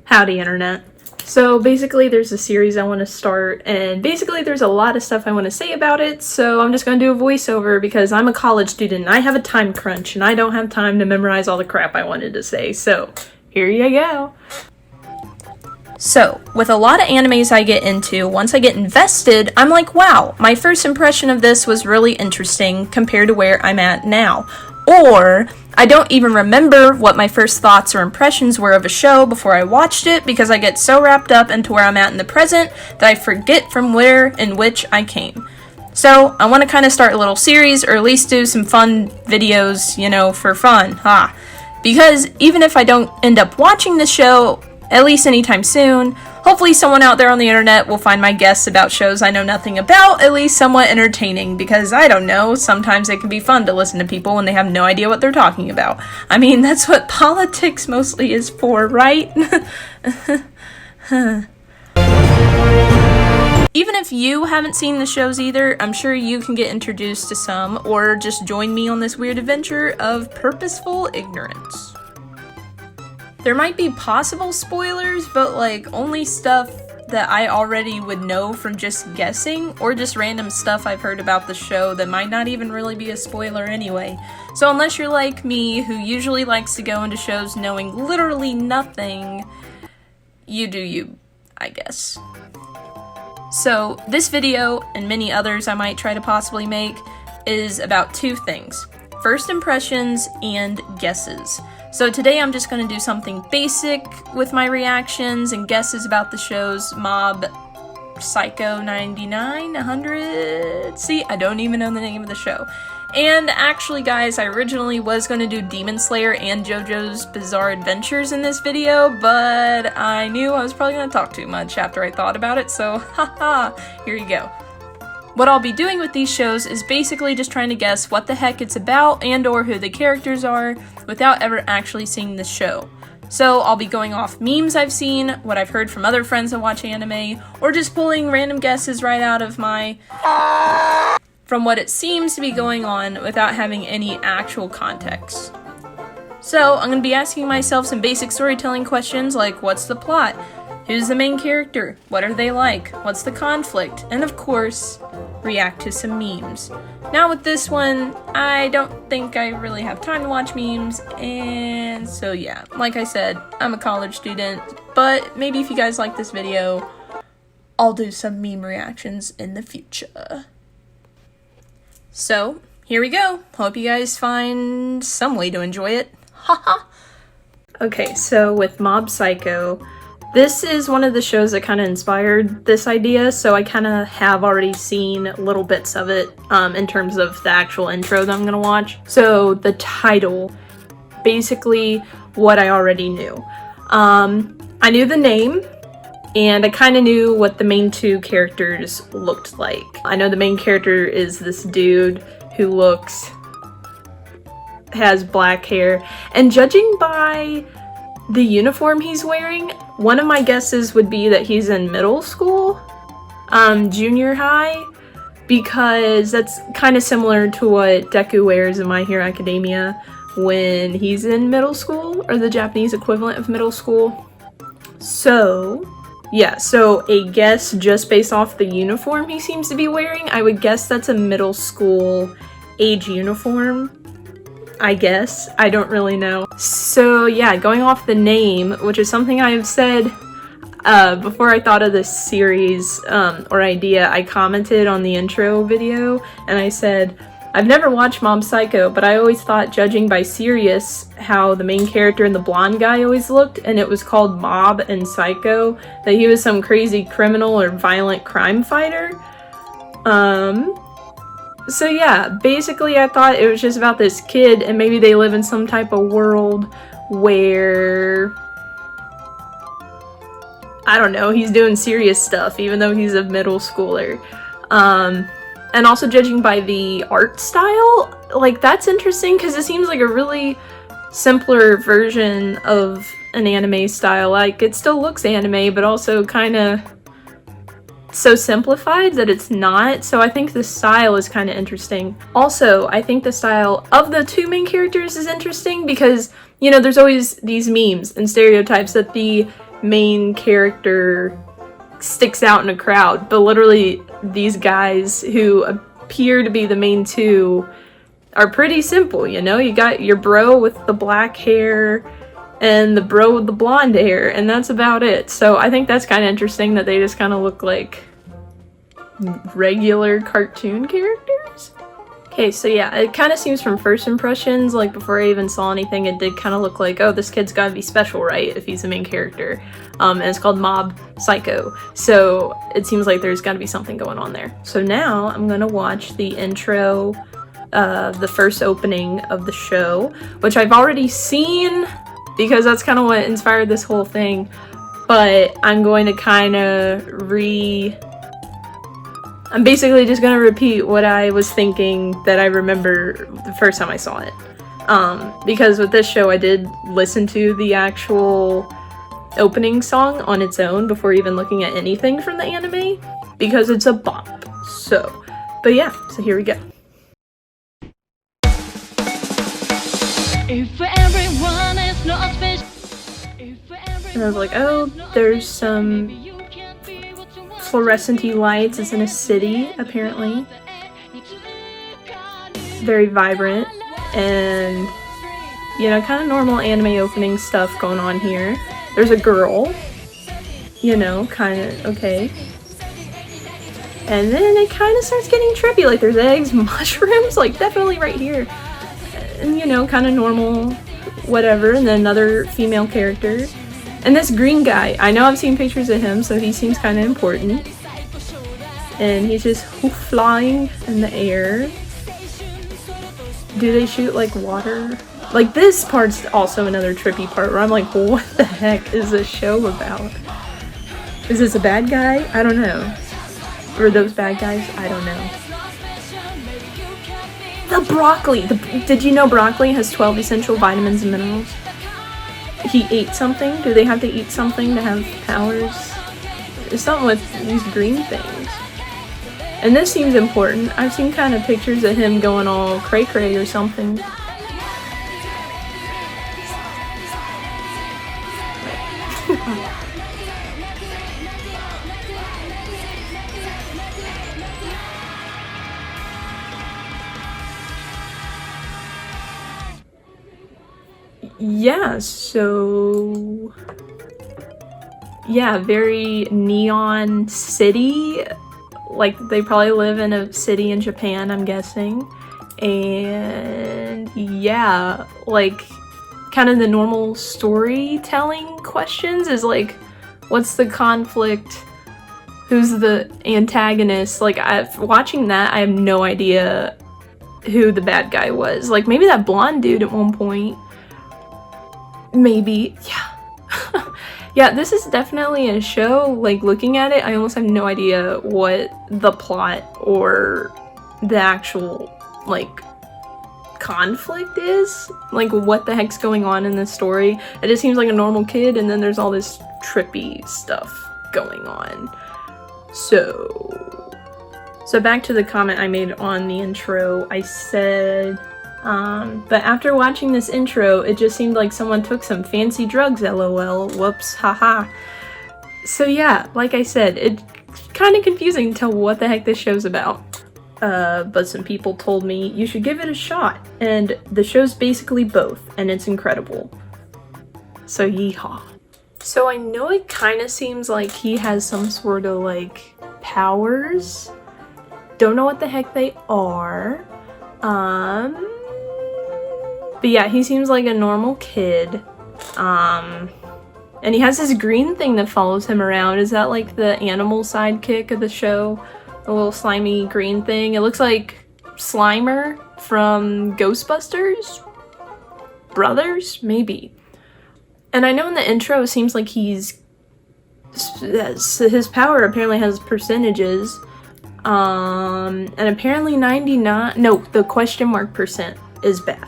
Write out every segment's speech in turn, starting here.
Howdy, internet. So basically there's a series I want to start, and basically there's a lot of stuff I want to say about it, so I'm just going to do a voiceover because I'm a college student and I have a time crunch and I don't have time to memorize all the crap I wanted to say, so here you go. So, with a lot of animes I get into, once I get invested, I'm like, wow, my first impression of this was really interesting compared to where I'm at now. Or, I don't even remember what my first thoughts or impressions were of a show before I watched it because I get so wrapped up into where I'm at in the present that I forget from where in which I came. So, I want to kind of start a little series, or at least do some fun videos, for fun, Because even if I don't end up watching the show, at least anytime soon, hopefully someone out there on the internet will find my guests about shows I know nothing about at least somewhat entertaining, because I don't know, sometimes it can be fun to listen to people when they have no idea what they're talking about. I mean, that's what politics mostly is for, right? Even if you haven't seen the shows either, I'm sure you can get introduced to some, or just join me on this weird adventure of purposeful ignorance. There might be possible spoilers, but only stuff that I already would know from just guessing, or just random stuff I've heard about the show that might not even really be a spoiler anyway. So unless you're like me, who usually likes to go into shows knowing literally nothing, you do you, I guess. So this video, and many others I might try to possibly make, is about two things: first impressions and guesses. So today I'm just going to do something basic with my reactions and guesses about the shows Mob Psycho 99, 100, see, I don't even know the name of the show. And actually guys, I originally was going to do Demon Slayer and JoJo's Bizarre Adventures in this video, but I knew I was probably going to talk too much after I thought about it, so haha, here you go. What I'll be doing with these shows is basically just trying to guess what the heck it's about and or who the characters are without ever actually seeing the show. So I'll be going off memes I've seen, what I've heard from other friends that watch anime, or just pulling random guesses right out of from what it seems to be going on without having any actual context. So I'm going to be asking myself some basic storytelling questions like, what's the plot? Who's the main character? What are they like? What's the conflict? And of course, react to some memes. Now with this one, I don't think I really have time to watch memes, and so yeah, like I said, I'm a college student, but maybe if you guys like this video, I'll do some meme reactions in the future. So, here we go. Hope you guys find some way to enjoy it. Haha! Okay, so with Mob Psycho, this is one of the shows that kind of inspired this idea, so I kind of have already seen little bits of it in terms of the actual intro that I'm going to watch. So the title, basically what I already knew. I knew the name, and I kind of knew what the main two characters looked like. I know the main character is this dude who has black hair, and judging by the uniform he's wearing, one of my guesses would be that he's in middle school, junior high, because that's kind of similar to what Deku wears in My Hero Academia when he's in middle school, or the Japanese equivalent of middle school. So, yeah, so a guess just based off the uniform he seems to be wearing, I would guess that's a middle school age uniform. I guess. I don't really know. So yeah, going off the name, which is something I have said before I thought of this series or idea, I commented on the intro video and I said, I've never watched Mob Psycho, but I always thought, judging by Sirius, how the main character and the blonde guy always looked, and it was called Mob and Psycho, that he was some crazy criminal or violent crime fighter. So yeah, basically I thought it was just about this kid, and maybe they live in some type of world where, I don't know, he's doing serious stuff even though he's a middle schooler. And also judging by the art style, that's interesting because it seems like a really simpler version of an anime style. It still looks anime, but also kind of so simplified that it's not, so I think the style is kind of interesting. Also, I think the style of the two main characters is interesting because, there's always these memes and stereotypes that the main character sticks out in a crowd, but literally these guys who appear to be the main two are pretty simple, you know? You got your bro with the black hair and the bro with the blonde hair, and that's about it. So I think that's kind of interesting that they just kind of look like regular cartoon characters. Okay, so yeah, it kind of seems from first impressions, like before I even saw anything, it did kind of look like, oh, this kid's gotta be special, right, if he's the main character. And it's called Mob Psycho, so it seems like there's gotta be something going on there. So now I'm gonna watch the intro, the first opening of the show, which I've already seen, because that's kind of what inspired this whole thing, but I'm going to kind of I'm basically just gonna repeat what I was thinking that I remember the first time I saw it. Because with this show I did listen to the actual opening song on its own before even looking at anything from the anime, because it's a bop. So, but yeah, so here we go. If everyone is not special, And I was like, oh, there's some fluorescent-y lights. It's in a city, apparently. Very vibrant, and, you know, kind of normal anime opening stuff going on here. There's a girl, you know, kind of, okay. And then it kind of starts getting trippy, like there's eggs, mushrooms, like definitely right here. And, you know, kind of normal, whatever, and then another female character. And this green guy, I know I've seen pictures of him, so he seems kind of important. And he's just flying in the air. Do they shoot, like, water? Like, this part's also another trippy part where I'm like, well, what the heck is this show about? Is this a bad guy? I don't know. Or those bad guys? I don't know. The broccoli! Did you know broccoli has 12 essential vitamins and minerals? He ate something? Do they have to eat something to have powers? It's something with these green things. And this seems important. I've seen kind of pictures of him going all cray-cray or something. Yeah, so yeah, very neon city, like they probably live in a city in Japan, I'm guessing. And yeah, like kind of the normal storytelling questions is like, what's the conflict? Who's the antagonist? Like, watching that, I have no idea who the bad guy was. Like, maybe that blonde dude at one point. Maybe, yeah. Yeah, this is definitely a show, like, looking at it, I almost have no idea what the plot or the actual, like, conflict is. Like, what the heck's going on in this story. It just seems like a normal kid, and then there's all this trippy stuff going on. So back to the comment I made on the intro. I said, but after watching this intro, it just seemed like someone took some fancy drugs, lol, whoops, haha. So yeah, like I said, it's kind of confusing to what the heck this show's about. But some people told me you should give it a shot, and the show's basically both, and it's incredible. So yeehaw. So I know it kind of seems like he has some sort of, like, powers. Don't know what the heck they are. But yeah, he seems like a normal kid. And he has this green thing that follows him around. Is that like the animal sidekick of the show? A little slimy green thing. It looks like Slimer from Ghostbusters? Brothers? Maybe. And I know in the intro it seems like his power apparently has percentages. And apparently 99, no, the question mark percent is bad.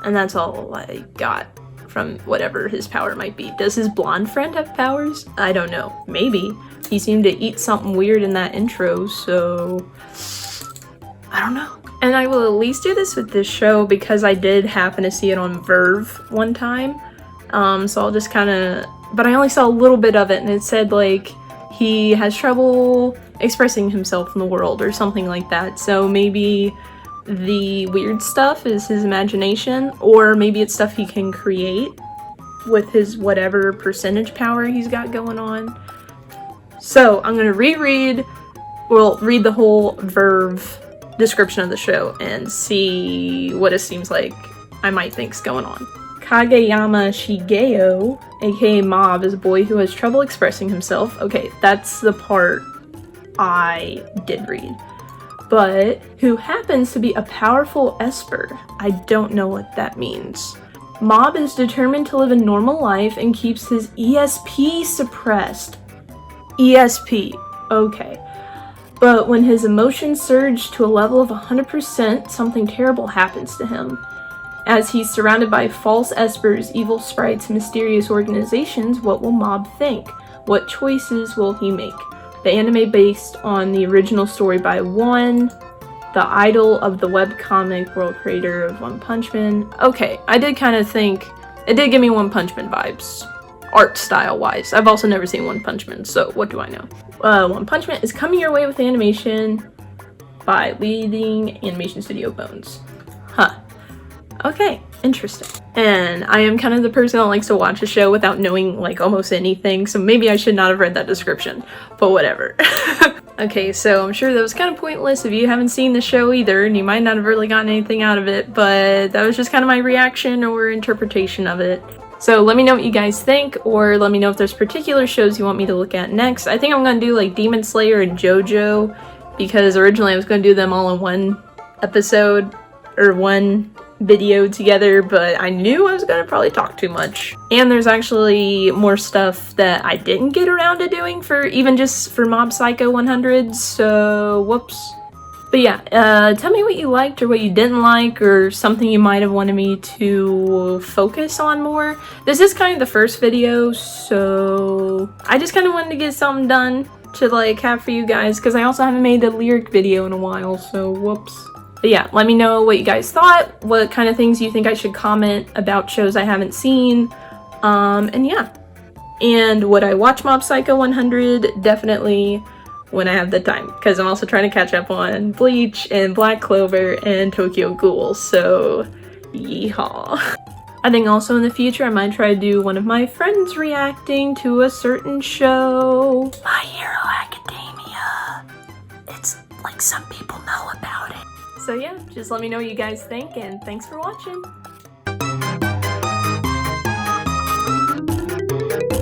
And that's all I got from whatever his power might be. Does his blonde friend have powers? I don't know. Maybe. He seemed to eat something weird in that intro, so I don't know. And I will at least do this with this show because I did happen to see it on Verve one time. So I'll just kind of but I only saw a little bit of it, and it said like he has trouble expressing himself in the world or something like that. So maybe the weird stuff is his imagination, or maybe it's stuff he can create with his whatever percentage power he's got going on. So I'm gonna read the whole Verve description of the show and see what it seems like I might think's going on. Kageyama Shigeo, aka Mob, is a boy who has trouble expressing himself. Okay, that's the part I did read. But who happens to be a powerful Esper. I don't know what that means. Mob is determined to live a normal life and keeps his ESP suppressed. ESP, okay. But when his emotions surge to a level of 100%, something terrible happens to him. As he's surrounded by false espers, evil sprites, mysterious organizations, what will Mob think? What choices will he make? The anime based on the original story by One, the idol of the webcomic world creator of One Punch Man. Okay, I did kind of think, it did give me One Punch Man vibes. Art style wise. I've also never seen One Punch Man, so what do I know? One Punch Man is coming your way with animation by leading animation studio Bones. Huh. Okay, interesting. And I am kind of the person that likes to watch a show without knowing like almost anything, so maybe I should not have read that description, but whatever. Okay, so I'm sure that was kind of pointless if you haven't seen the show either, and you might not have really gotten anything out of it, but that was just kind of my reaction or interpretation of it. So let me know what you guys think, or let me know if there's particular shows you want me to look at next. I think I'm going to do like Demon Slayer and JoJo, because originally I was going to do them all in one episode, or one video together, but I knew I was going to probably talk too much. And there's actually more stuff that I didn't get around to doing for even just for Mob Psycho 100, so whoops. But yeah, tell me what you liked or what you didn't like, or something you might have wanted me to focus on more. This is kind of the first video, so I just kind of wanted to get something done to like have for you guys, because I also haven't made a lyric video in a while, so whoops. But yeah, let me know what you guys thought, what kind of things you think I should comment about shows I haven't seen, and yeah. And would I watch Mob Psycho 100? Definitely. When I have the time, because I'm also trying to catch up on Bleach and Black Clover and Tokyo Ghoul, so yeehaw. I think also in the future I might try to do one of my friends reacting to a certain show. My Hero Academia. It's like some people know about it. So yeah, just let me know what you guys think, and thanks for watching.